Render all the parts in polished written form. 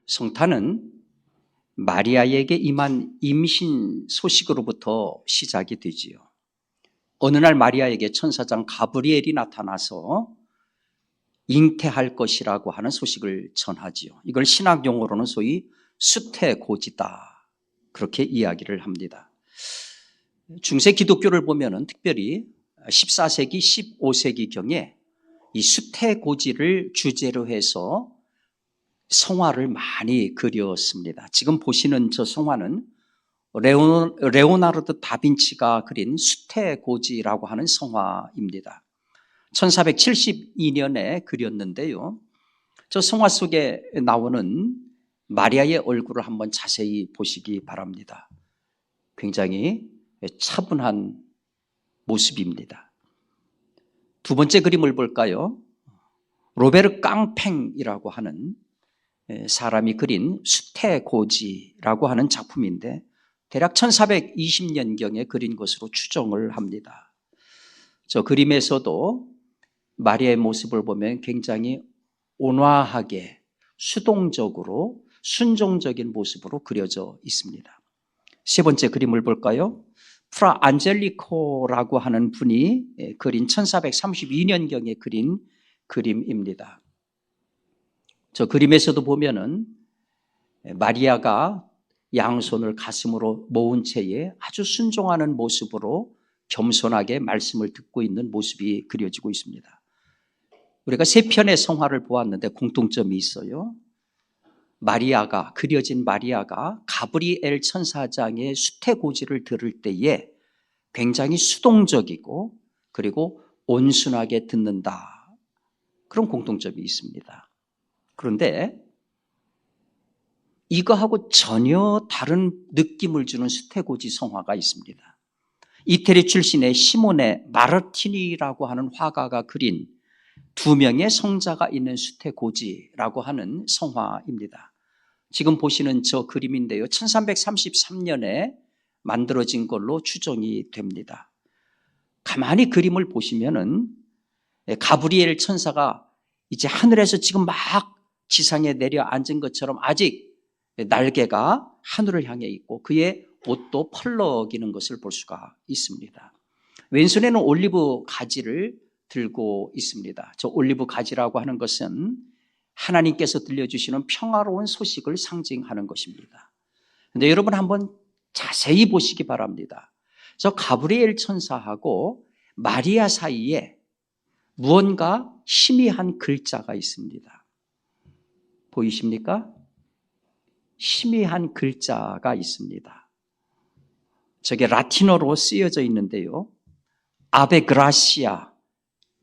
성탄은 마리아에게 임한 임신 소식으로부터 시작이 되지요. 어느 날 마리아에게 천사장 가브리엘이 나타나서 잉태할 것이라고 하는 소식을 전하지요. 이걸 신학 용어로는 소위 수태고지다, 그렇게 이야기를 합니다. 중세 기독교를 보면은 특별히 14세기, 15세기경에 이 수태고지를 주제로 해서 성화를 많이 그렸습니다. 지금 보시는 저 성화는 레오나르도 다빈치가 그린 수태고지라고 하는 성화입니다. 1472년에 그렸는데요. 저 성화 속에 나오는 마리아의 얼굴을 한번 자세히 보시기 바랍니다. 굉장히 차분한 모습입니다. 두 번째 그림을 볼까요? 로베르 깡팽이라고 하는 사람이 그린 수태고지라고 하는 작품인데 대략 1420년경에 그린 것으로 추정을 합니다. 저 그림에서도 마리아의 모습을 보면 굉장히 온화하게 수동적으로 순종적인 모습으로 그려져 있습니다. 세 번째 그림을 볼까요? 프라 안젤리코라고 하는 분이 그린 1432년경에 그린 그림입니다. 저 그림에서도 보면은 마리아가 양손을 가슴으로 모은 채에 아주 순종하는 모습으로 겸손하게 말씀을 듣고 있는 모습이 그려지고 있습니다. 우리가 세 편의 성화를 보았는데 공통점이 있어요. 마리아가, 그려진 마리아가 가브리엘 천사장의 수태고지를 들을 때에 굉장히 수동적이고 그리고 온순하게 듣는다, 그런 공통점이 있습니다. 그런데 이거하고 전혀 다른 느낌을 주는 수태고지 성화가 있습니다. 이태리 출신의 시모네 마르티니라고 하는 화가가 그린 두 명의 성자가 있는 수태고지라고 하는 성화입니다. 지금 보시는 저 그림인데요, 1333년에 만들어진 걸로 추정이 됩니다. 가만히 그림을 보시면은 가브리엘 천사가 이제 하늘에서 지금 막 지상에 내려앉은 것처럼 아직 날개가 하늘을 향해 있고 그의 옷도 펄럭이는 것을 볼 수가 있습니다. 왼손에는 올리브 가지를 들고 있습니다. 저 올리브 가지라고 하는 것은 하나님께서 들려주시는 평화로운 소식을 상징하는 것입니다. 그런데 여러분 한번 자세히 보시기 바랍니다. 저 가브리엘 천사하고 마리아 사이에 무언가 희미한 글자가 있습니다. 보이십니까? 희미한 글자가 있습니다. 저게 라틴어로 쓰여져 있는데요, 아베 그라시아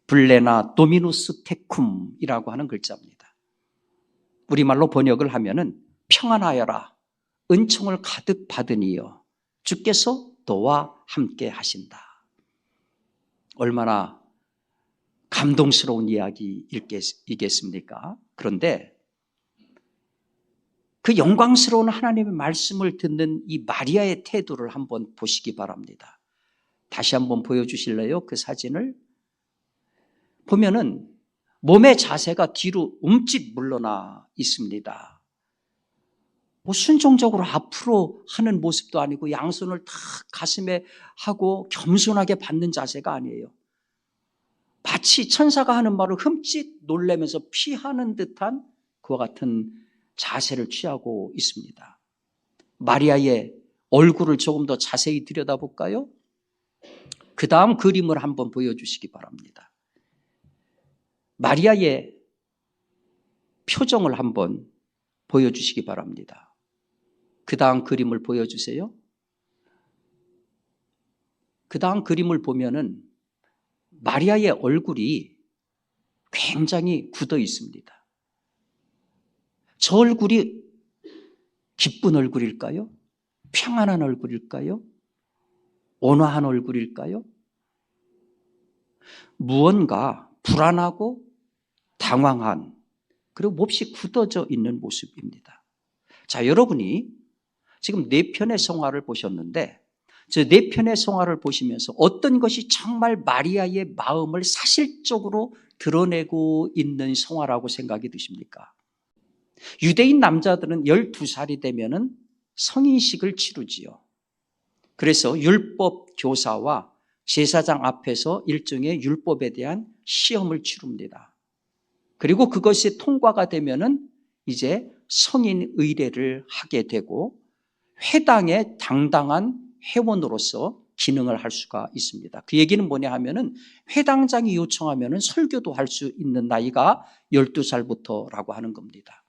블레나 도미누스 테쿰이라고 하는 글자입니다. 우리말로 번역을 하면은 평안하여라, 은총을 가득 받으니여 주께서 너와 함께 하신다. 얼마나 감동스러운 이야기이겠습니까? 그런데 그 영광스러운 하나님의 말씀을 듣는 이 마리아의 태도를 한번 보시기 바랍니다. 다시 한번 보여주실래요? 그 사진을 보면은 몸의 자세가 뒤로 움찔 물러나 있습니다. 순종적으로 앞으로 하는 모습도 아니고 양손을 탁 가슴에 하고 겸손하게 받는 자세가 아니에요. 마치 천사가 하는 말을 흠칫 놀라면서 피하는 듯한 그와 같은 자세를 취하고 있습니다. 마리아의 얼굴을 조금 더 자세히 들여다볼까요? 그 다음 그림을 한번 보여주시기 바랍니다. 마리아의 표정을 한번 보여주시기 바랍니다. 그 다음 그림을 보여주세요. 그 다음 그림을 보면은 마리아의 얼굴이 굉장히 굳어 있습니다. 저 얼굴이 기쁜 얼굴일까요? 평안한 얼굴일까요? 온화한 얼굴일까요? 무언가 불안하고 당황한, 그리고 몹시 굳어져 있는 모습입니다. 자, 여러분이 지금 네 편의 성화를 보셨는데 저 네 편의 성화를 보시면서 어떤 것이 정말 마리아의 마음을 사실적으로 드러내고 있는 성화라고 생각이 드십니까? 유대인 남자들은 12살이 되면은 성인식을 치르지요. 그래서 율법 교사와 제사장 앞에서 일종의 율법에 대한 시험을 치릅니다. 그리고 그것이 통과가 되면은 이제 성인 의례를 하게 되고 회당의 당당한 회원으로서 기능을 할 수가 있습니다. 그 얘기는 뭐냐 하면은 회당장이 요청하면은 설교도 할 수 있는 나이가 12살부터라고 하는 겁니다.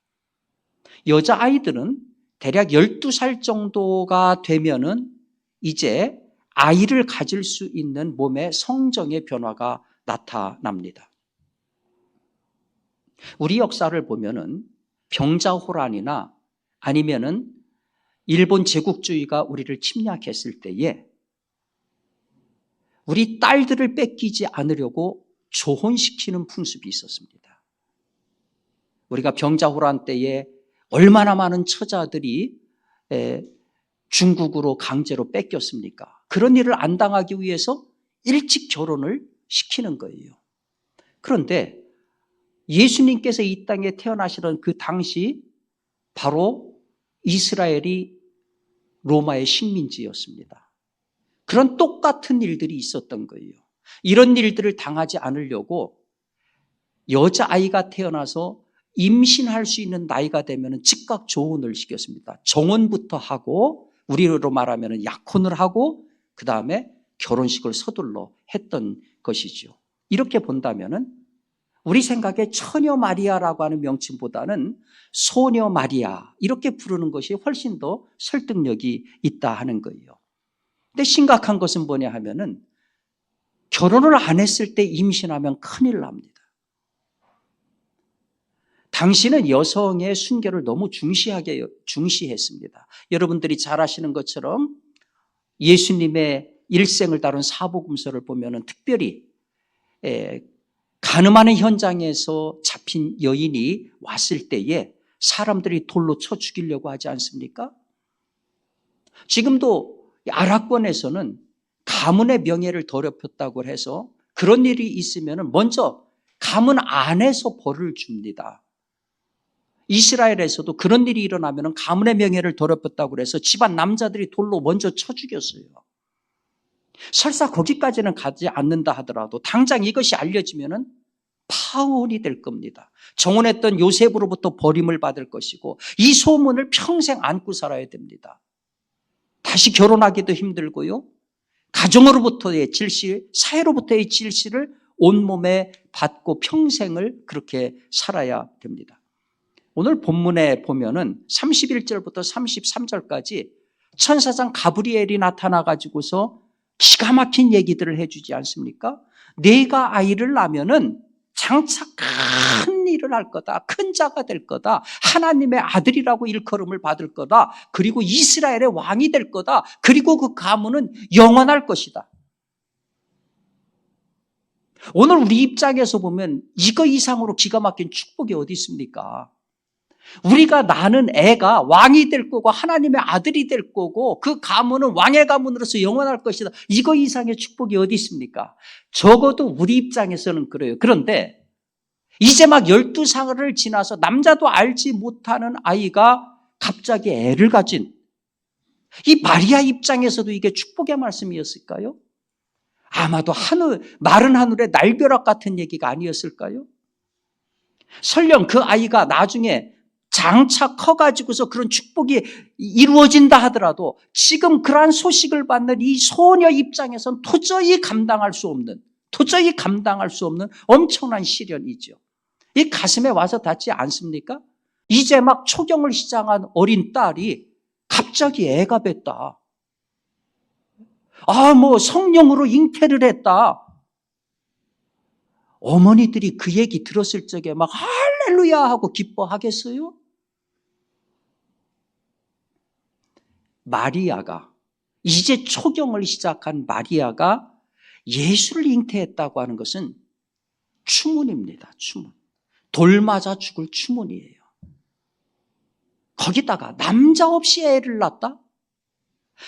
여자아이들은 대략 12살 정도가 되면은 이제 아이를 가질 수 있는 몸의 성정의 변화가 나타납니다. 우리 역사를 보면은 병자호란이나 아니면은 일본 제국주의가 우리를 침략했을 때에 우리 딸들을 뺏기지 않으려고 조혼시키는 풍습이 있었습니다. 우리가 병자호란 때에 얼마나 많은 처자들이 중국으로 강제로 뺏겼습니까? 그런 일을 안 당하기 위해서 일찍 결혼을 시키는 거예요. 그런데 예수님께서 이 땅에 태어나시던 그 당시 바로 이스라엘이 로마의 식민지였습니다. 그런 똑같은 일들이 있었던 거예요. 이런 일들을 당하지 않으려고 여자아이가 태어나서 임신할 수 있는 나이가 되면 즉각 조혼을 시켰습니다. 정혼부터 하고 우리로 말하면 약혼을 하고 그 다음에 결혼식을 서둘러 했던 것이죠. 이렇게 본다면 우리 생각에 처녀 마리아라고 하는 명칭보다는 소녀 마리아 이렇게 부르는 것이 훨씬 더 설득력이 있다 하는 거예요. 근데 심각한 것은 뭐냐 하면은 결혼을 안 했을 때 임신하면 큰일 납니다. 당시는 여성의 순결을 너무 중시했습니다. 여러분들이 잘 아시는 것처럼 예수님의 일생을 다룬 사복음서를 보면은 특별히 간음하는 현장에서 잡힌 여인이 왔을 때에 사람들이 돌로 쳐 죽이려고 하지 않습니까? 지금도 아랍권에서는 가문의 명예를 더럽혔다고 해서 그런 일이 있으면 먼저 가문 안에서 벌을 줍니다. 이스라엘에서도 그런 일이 일어나면 가문의 명예를 더럽혔다고 해서 집안 남자들이 돌로 먼저 쳐 죽였어요. 설사 거기까지는 가지 않는다 하더라도 당장 이것이 알려지면 파혼이 될 겁니다. 정혼했던 요셉으로부터 버림을 받을 것이고 이 소문을 평생 안고 살아야 됩니다. 다시 결혼하기도 힘들고요. 가정으로부터의 질시, 사회로부터의 질시를 온몸에 받고 평생을 그렇게 살아야 됩니다. 오늘 본문에 보면은 31절부터 33절까지 천사장 가브리엘이 나타나가지고서 기가 막힌 얘기들을 해주지 않습니까? 네가 아이를 낳으면은 장차 큰 일을 할 거다. 큰 자가 될 거다. 하나님의 아들이라고 일컬음을 받을 거다. 그리고 이스라엘의 왕이 될 거다. 그리고 그 가문은 영원할 것이다. 오늘 우리 입장에서 보면 이거 이상으로 기가 막힌 축복이 어디 있습니까? 우리가 낳는 애가 왕이 될 거고 하나님의 아들이 될 거고 그 가문은 왕의 가문으로서 영원할 것이다. 이거 이상의 축복이 어디 있습니까? 적어도 우리 입장에서는 그래요. 그런데 이제 막 12살을 지나서 남자도 알지 못하는 아이가 갑자기 애를 가진 이 마리아 입장에서도 이게 축복의 말씀이었을까요? 아마도 마른 하늘의 날벼락 같은 얘기가 아니었을까요? 설령 그 아이가 나중에 장차 커가지고서 그런 축복이 이루어진다 하더라도 지금 그러한 소식을 받는 이 소녀 입장에서는 도저히 감당할 수 없는 엄청난 시련이죠. 이 가슴에 와서 닿지 않습니까? 이제 막 초경을 시작한 어린 딸이 갑자기 애가 뱄다. 성령으로 잉태를 했다. 어머니들이 그 얘기 들었을 적에 막 할렐루야 하고 기뻐하겠어요? 마리아가 이제 초경을 시작한 마리아가 예수를 잉태했다고 하는 것은 추문입니다. 추문. 돌 맞아 죽을 추문이에요. 거기다가 남자 없이 애를 낳았다?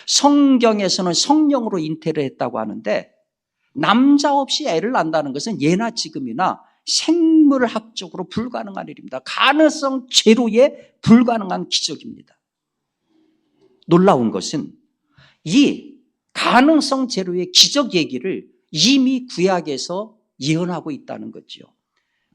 성경에서는 성령으로 잉태를 했다고 하는데 남자 없이 애를 낳는다는 것은 예나 지금이나 생물학적으로 불가능한 일입니다. 가능성 제로의 불가능한 기적입니다. 놀라운 것은 이 가능성 제로의 기적 얘기를 이미 구약에서 예언하고 있다는 거지요.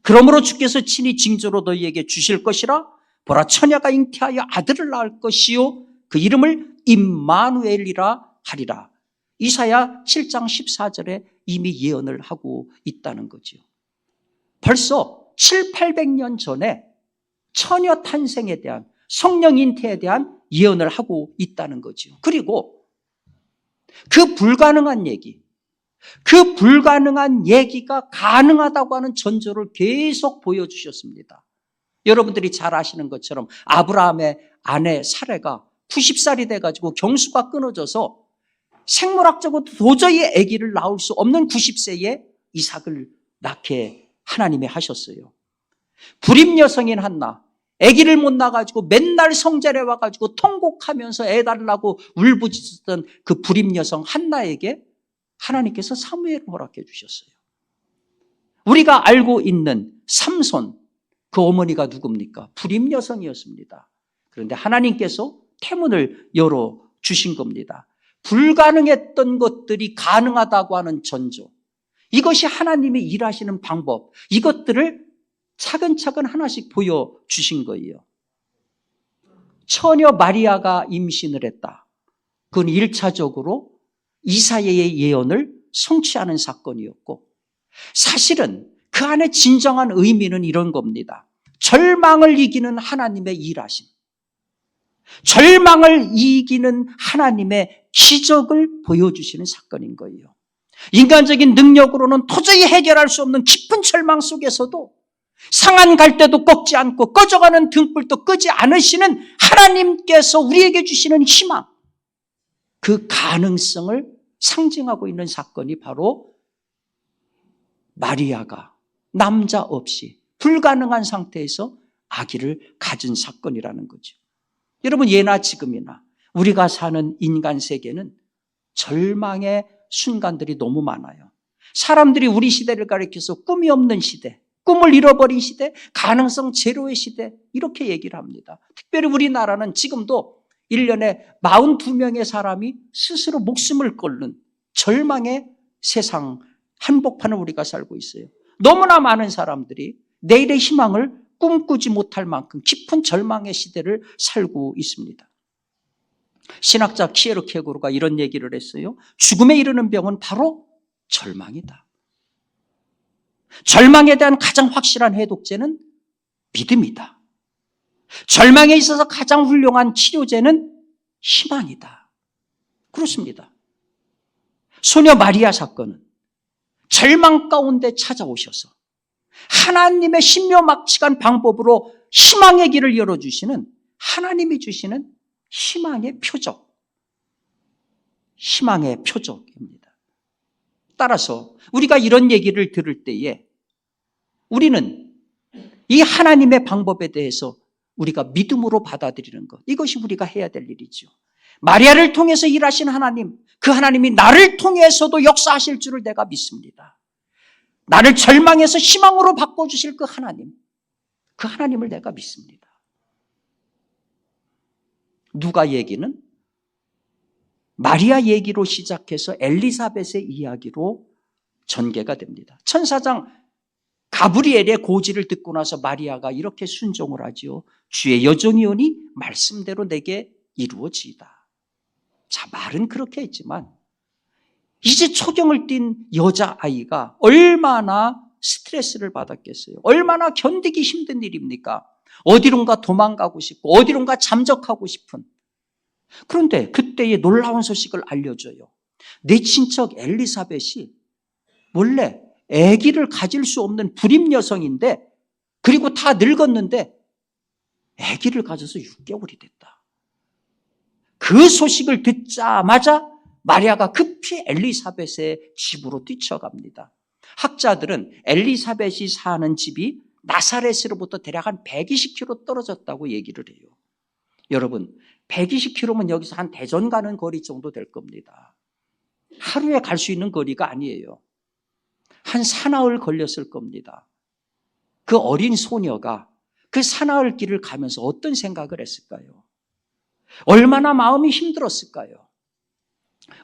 그러므로 주께서 친히 징조로 너희에게 주실 것이라. 보라, 처녀가 잉태하여 아들을 낳을 것이요 그 이름을 임마누엘이라 하리라. 이사야 7장 14절에 이미 예언을 하고 있다는 거죠. 벌써 700~800년 전에 처녀 탄생에 대한, 성령 잉태에 대한 예언을 하고 있다는 거죠. 그리고 그 불가능한 얘기가 가능하다고 하는 전조를 계속 보여주셨습니다. 여러분들이 잘 아시는 것처럼 아브라함의 아내 사레가 90살이 돼가지고 경수가 끊어져서 생물학적으로 도저히 아기를 낳을 수 없는 90세에 이삭을 낳게 하나님이 하셨어요. 불임 여성인 한나, 아기를 못 낳아가지고 맨날 성전에 와가지고 통곡하면서 애 달라고 울부짖었던 그 불임 여성 한나에게 하나님께서 사무엘을 허락해 주셨어요. 우리가 알고 있는 삼손, 그 어머니가 누굽니까? 불임 여성이었습니다. 그런데 하나님께서 태문을 열어주신 겁니다. 불가능했던 것들이 가능하다고 하는 전조, 이것이 하나님이 일하시는 방법, 이것들을 차근차근 하나씩 보여주신 거예요. 처녀 마리아가 임신을 했다. 그건 1차적으로 이사야의 예언을 성취하는 사건이었고, 사실은 그 안에 진정한 의미는 이런 겁니다. 절망을 이기는 하나님의 일하심, 절망을 이기는 하나님의 기적을 보여주시는 사건인 거예요. 인간적인 능력으로는 도저히 해결할 수 없는 깊은 절망 속에서도 상한 갈대도 꺾지 않고 꺼져가는 등불도 끄지 않으시는 하나님께서 우리에게 주시는 희망, 그 가능성을 상징하고 있는 사건이 바로 마리아가 남자 없이 불가능한 상태에서 아기를 가진 사건이라는 거죠. 여러분, 예나 지금이나 우리가 사는 인간 세계는 절망의 순간들이 너무 많아요. 사람들이 우리 시대를 가리켜서 꿈이 없는 시대, 꿈을 잃어버린 시대, 가능성 제로의 시대, 이렇게 얘기를 합니다. 특별히 우리나라는 지금도 1년에 42명의 사람이 스스로 목숨을 끊는 절망의 세상 한복판을 우리가 살고 있어요. 너무나 많은 사람들이 내일의 희망을 꿈꾸지 못할 만큼 깊은 절망의 시대를 살고 있습니다. 신학자 키에르케고르가 이런 얘기를 했어요. 죽음에 이르는 병은 바로 절망이다. 절망에 대한 가장 확실한 해독제는 믿음이다. 절망에 있어서 가장 훌륭한 치료제는 희망이다. 그렇습니다. 소녀 마리아 사건은 절망 가운데 찾아오셔서 하나님의 신묘막측한 방법으로 희망의 길을 열어주시는, 하나님이 주시는 희망의 표적입니다. 따라서 우리가 이런 얘기를 들을 때에 우리는 이 하나님의 방법에 대해서 우리가 믿음으로 받아들이는 것, 이것이 우리가 해야 될 일이죠. 마리아를 통해서 일하신 하나님, 그 하나님이 나를 통해서도 역사하실 줄을 내가 믿습니다. 나를 절망에서 희망으로 바꿔주실 그 하나님을 내가 믿습니다. 누가 얘기는 마리아 얘기로 시작해서 엘리사벳의 이야기로 전개가 됩니다. 천사장 가브리엘의 고지를 듣고 나서 마리아가 이렇게 순종을 하지요. 주의 여종이오니 말씀대로 내게 이루어지이다. 자, 말은 그렇게 했지만 이제 초경을 띈 여자아이가 얼마나 스트레스를 받았겠어요. 얼마나 견디기 힘든 일입니까? 어디론가 도망가고 싶고 어디론가 잠적하고 싶은. 그런데 그때의 놀라운 소식을 알려줘요. 내 친척 엘리사벳이 원래 아기를 가질 수 없는 불임 여성인데, 그리고 다 늙었는데 아기를 가져서 6개월이 됐다. 그 소식을 듣자마자 마리아가 급히 엘리사벳의 집으로 뛰쳐갑니다. 학자들은 엘리사벳이 사는 집이 나사렛으로부터 대략 한 120km 떨어졌다고 얘기를 해요. 여러분, 120km면 여기서 한 대전 가는 거리 정도 될 겁니다. 하루에 갈 수 있는 거리가 아니에요. 한 사나흘 걸렸을 겁니다. 그 어린 소녀가 그 사나울 길을 가면서 어떤 생각을 했을까요? 얼마나 마음이 힘들었을까요?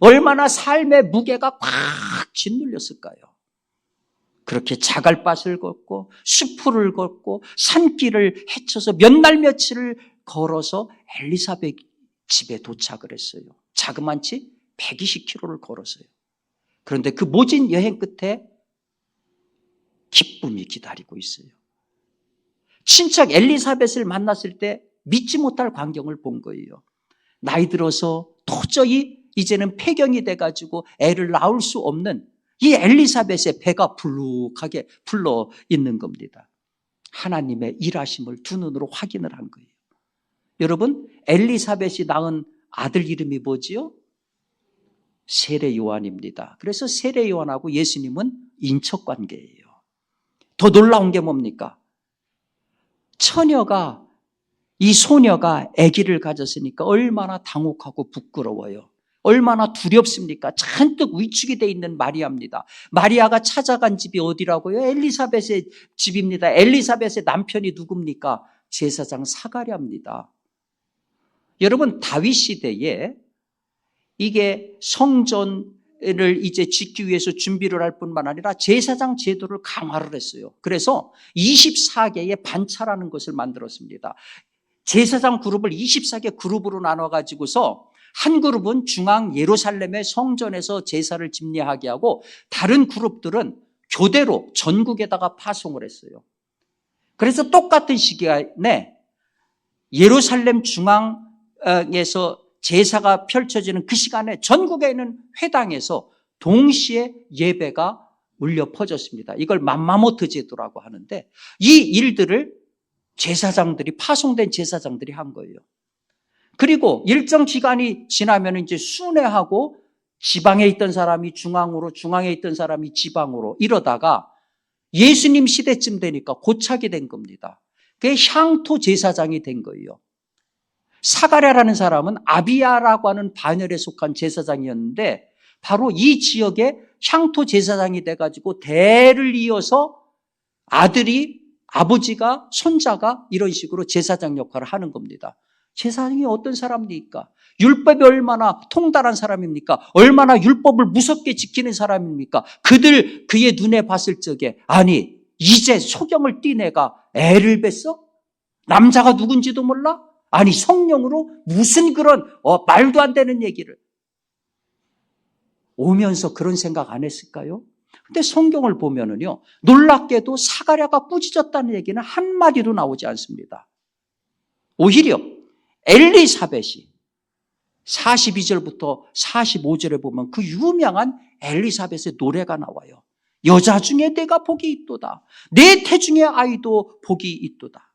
얼마나 삶의 무게가 꽉 짓눌렸을까요? 그렇게 자갈밭을 걷고 수풀을 걷고 산길을 헤쳐서 몇 날 며칠을 걸어서 엘리사벳 집에 도착을 했어요. 자그만치 120km를 걸었어요. 그런데 그 모진 여행 끝에 기쁨이 기다리고 있어요. 친척 엘리사벳을 만났을 때 믿지 못할 광경을 본 거예요. 나이 들어서 도저히 이제는 폐경이 돼가지고 애를 낳을 수 없는 이 엘리사벳의 배가 불룩하게 불러 있는 겁니다. 하나님의 일하심을 두 눈으로 확인을 한 거예요. 여러분, 엘리사벳이 낳은 아들 이름이 뭐지요? 세례 요한입니다. 그래서 세례 요한하고 예수님은 인척관계예요. 더 놀라운 게 뭡니까? 처녀가, 이 소녀가 아기를 가졌으니까 얼마나 당혹하고 부끄러워요. 얼마나 두렵습니까? 잔뜩 위축이 돼 있는 마리아입니다. 마리아가 찾아간 집이 어디라고요? 엘리사벳의 집입니다. 엘리사벳의 남편이 누굽니까? 제사장 사가랴입니다. 여러분, 다윗 시대에 이게 성전을 이제 짓기 위해서 준비를 할 뿐만 아니라 제사장 제도를 강화를 했어요. 그래서 24개의 반차라는 것을 만들었습니다. 제사장 그룹을 24개 그룹으로 나눠가지고서 한 그룹은 중앙 예루살렘의 성전에서 제사를 집례하게 하고 다른 그룹들은 교대로 전국에다가 파송을 했어요. 그래서 똑같은 시간에 예루살렘 중앙에서 제사가 펼쳐지는 그 시간에 전국에 있는 회당에서 동시에 예배가 울려 퍼졌습니다. 이걸 맘마모트 제도라고 하는데 이 일들을 제사장들이, 파송된 제사장들이 한 거예요. 그리고 일정 기간이 지나면 이제 순회하고 지방에 있던 사람이 중앙으로, 중앙에 있던 사람이 지방으로 이러다가 예수님 시대쯤 되니까 고착이 된 겁니다. 그게 향토 제사장이 된 거예요. 사가랴라는 사람은 아비야라고 하는 반열에 속한 제사장이었는데 바로 이 지역에 향토 제사장이 돼가지고 대를 이어서 아들이, 아버지가, 손자가 이런 식으로 제사장 역할을 하는 겁니다. 제사장이 어떤 사람입니까? 율법이 얼마나 통달한 사람입니까? 얼마나 율법을 무섭게 지키는 사람입니까? 그의 눈에 봤을 적에 아니 이제 소경을 띈 애가 애를 뱄어? 남자가 누군지도 몰라? 아니 성령으로 무슨 그런 말도 안 되는 얘기를 오면서 그런 생각 안 했을까요? 근데 성경을 보면은요, 놀랍게도 사가랴가 꾸짖었다는 얘기는 한마디도 나오지 않습니다. 오히려 엘리사벳이 42절부터 45절에 보면 그 유명한 엘리사벳의 노래가 나와요. 여자 중에 내가 복이 있도다. 내 태중의 아이도 복이 있도다.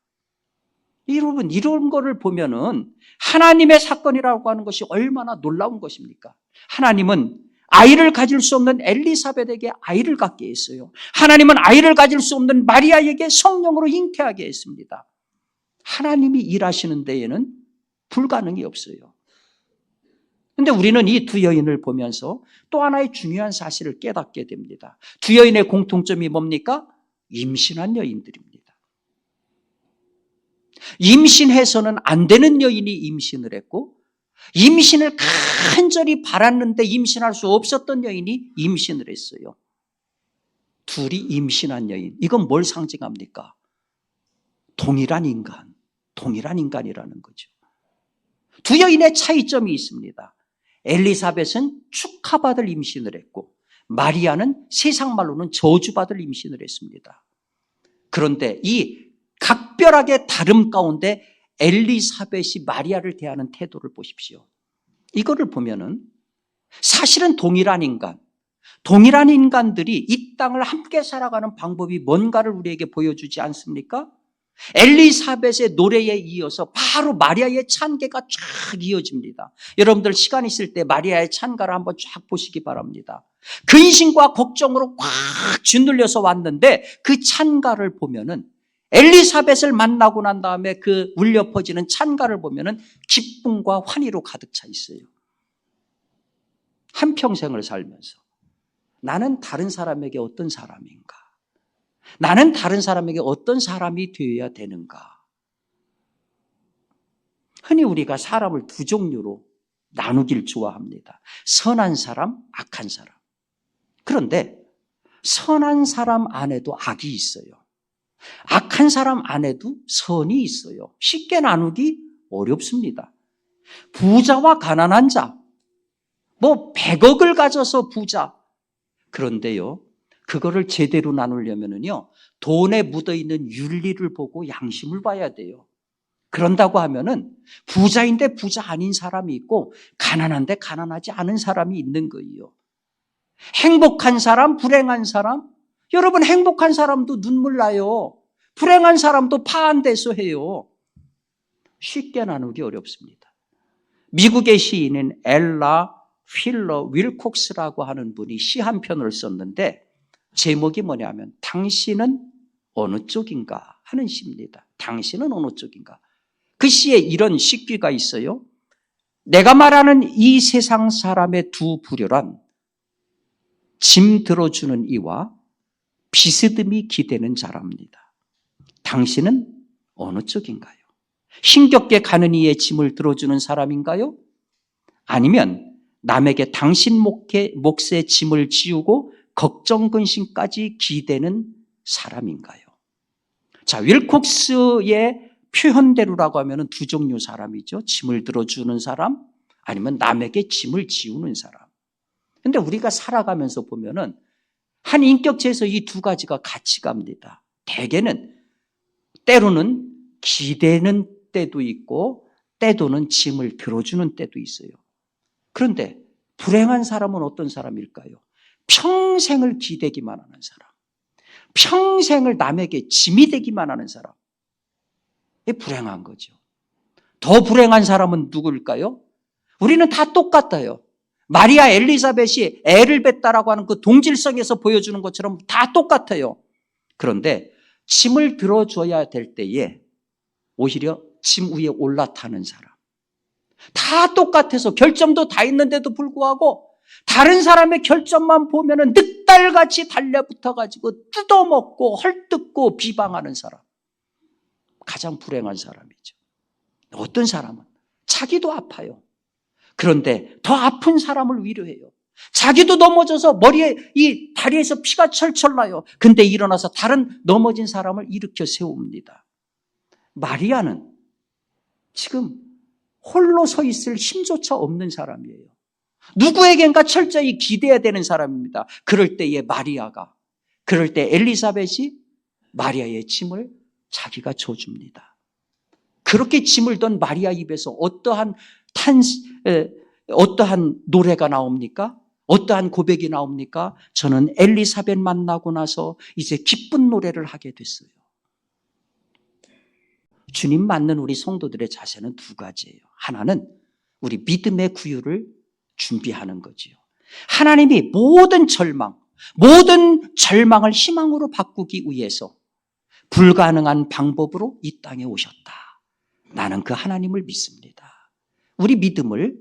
여러분, 이런 거를 보면은 하나님의 사건이라고 하는 것이 얼마나 놀라운 것입니까? 하나님은 아이를 가질 수 없는 엘리사벳에게 아이를 갖게 했어요. 하나님은 아이를 가질 수 없는 마리아에게 성령으로 잉태하게 했습니다. 하나님이 일하시는 데에는 불가능이 없어요. 그런데 우리는 이 두 여인을 보면서 또 하나의 중요한 사실을 깨닫게 됩니다. 두 여인의 공통점이 뭡니까? 임신한 여인들입니다. 임신해서는 안 되는 여인이 임신을 했고 임신을 간절히 바랐는데 임신할 수 없었던 여인이 임신을 했어요. 둘이 임신한 여인. 이건 뭘 상징합니까? 동일한 인간이라는 거죠. 두 여인의 차이점이 있습니다. 엘리사벳은 축하받을 임신을 했고 마리아는 세상 말로는 저주받을 임신을 했습니다. 그런데 이 각별하게 다름 가운데 엘리사벳이 마리아를 대하는 태도를 보십시오. 이거를 보면은 사실은 동일한 인간들이 이 땅을 함께 살아가는 방법이 뭔가를 우리에게 보여주지 않습니까? 엘리사벳의 노래에 이어서 바로 마리아의 찬계가 쫙 이어집니다. 여러분들 시간 있을 때 마리아의 찬가를 한번 쫙 보시기 바랍니다. 근심과 걱정으로 꽉 짓눌려서 왔는데 그 찬가를 보면은 엘리사벳을 만나고 난 다음에 그 울려 퍼지는 찬가를 보면은 기쁨과 환희로 가득 차 있어요. 한평생을 살면서 나는 다른 사람에게 어떤 사람인가? 나는 다른 사람에게 어떤 사람이 되어야 되는가? 흔히 우리가 사람을 두 종류로 나누길 좋아합니다. 선한 사람, 악한 사람. 그런데 선한 사람 안에도 악이 있어요. 악한 사람 안에도 선이 있어요. 쉽게 나누기 어렵습니다. 부자와 가난한 자, 100억을 가져서 부자. 그런데요, 그거를 제대로 나누려면요, 돈에 묻어있는 윤리를 보고 양심을 봐야 돼요. 그런다고 하면은 부자인데 부자 아닌 사람이 있고 가난한데 가난하지 않은 사람이 있는 거예요. 행복한 사람, 불행한 사람. 여러분, 행복한 사람도 눈물 나요. 불행한 사람도 파한대소 해요. 쉽게 나누기 어렵습니다. 미국의 시인인 엘라 필러 윌콕스라고 하는 분이 시 한 편을 썼는데 제목이 뭐냐면 당신은 어느 쪽인가 하는 시입니다. 당신은 어느 쪽인가. 그 시에 이런 식귀가 있어요. 내가 말하는 이 세상 사람의 두 부류란 짐 들어주는 이와 비스듬히 기대는 자랍니다. 당신은 어느 쪽인가요? 힘겹게 가는 이의 짐을 들어주는 사람인가요? 아니면 남에게 당신 몫의 짐을 지우고 걱정 근심까지 기대는 사람인가요? 자, 윌콕스의 표현대로라고 하면 두 종류 사람이죠. 짐을 들어주는 사람, 아니면 남에게 짐을 지우는 사람. 그런데 우리가 살아가면서 보면은 한 인격체에서 이 두 가지가 같이 갑니다. 대개는 때로는 기대는 때도 있고 때로는 짐을 들어주는 때도 있어요. 그런데 불행한 사람은 어떤 사람일까요? 평생을 기대기만 하는 사람, 평생을 남에게 짐이 되기만 하는 사람. 이게 불행한 거죠. 더 불행한 사람은 누구일까요? 우리는 다 똑같아요. 마리아 엘리사벳이 애를 뱉다라고 하는 그 동질성에서 보여주는 것처럼 다 똑같아요. 그런데 짐을 들어줘야 될 때에 오히려 짐 위에 올라타는 사람. 다 똑같아서 결점도 다 있는데도 불구하고 다른 사람의 결점만 보면은 늑달같이 달려붙어가지고 뜯어먹고 헐뜯고 비방하는 사람. 가장 불행한 사람이죠. 어떤 사람은 자기도 아파요. 그런데 더 아픈 사람을 위로해요. 자기도 넘어져서 머리에 이 다리에서 피가 철철 나요. 근데 일어나서 다른 넘어진 사람을 일으켜 세웁니다. 마리아는 지금 홀로 서 있을 힘조차 없는 사람이에요. 누구에겐가 철저히 기대야 되는 사람입니다. 그럴 때에 그럴 때 엘리사벳이 마리아의 짐을 자기가 져줍니다. 그렇게 짐을 던 마리아 입에서 어떠한 노래가 나옵니까? 어떠한 고백이 나옵니까? 저는 엘리사벳 만나고 나서 이제 기쁜 노래를 하게 됐어요. 주님 맞는 우리 성도들의 자세는 두 가지예요. 하나는 우리 믿음의 구유를 준비하는 거지요. 하나님이 모든 절망을 희망으로 바꾸기 위해서 불가능한 방법으로 이 땅에 오셨다. 나는 그 하나님을 믿습니다. 우리 믿음을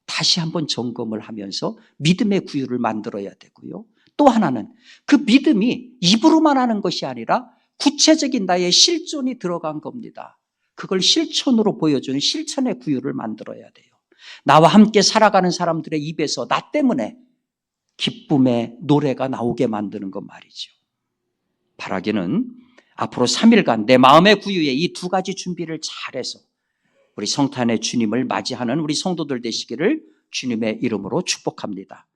다시 한번 점검을 하면서 믿음의 구유를 만들어야 되고요. 또 하나는 그 믿음이 입으로만 하는 것이 아니라 구체적인 나의 실존이 들어간 겁니다. 그걸 실천으로 보여주는 실천의 구유를 만들어야 돼요. 나와 함께 살아가는 사람들의 입에서 나 때문에 기쁨의 노래가 나오게 만드는 것 말이죠. 바라기는 앞으로 3일간 내 마음의 구유에 이 두 가지 준비를 잘해서 우리 성탄의 주님을 맞이하는 우리 성도들 되시기를 주님의 이름으로 축복합니다.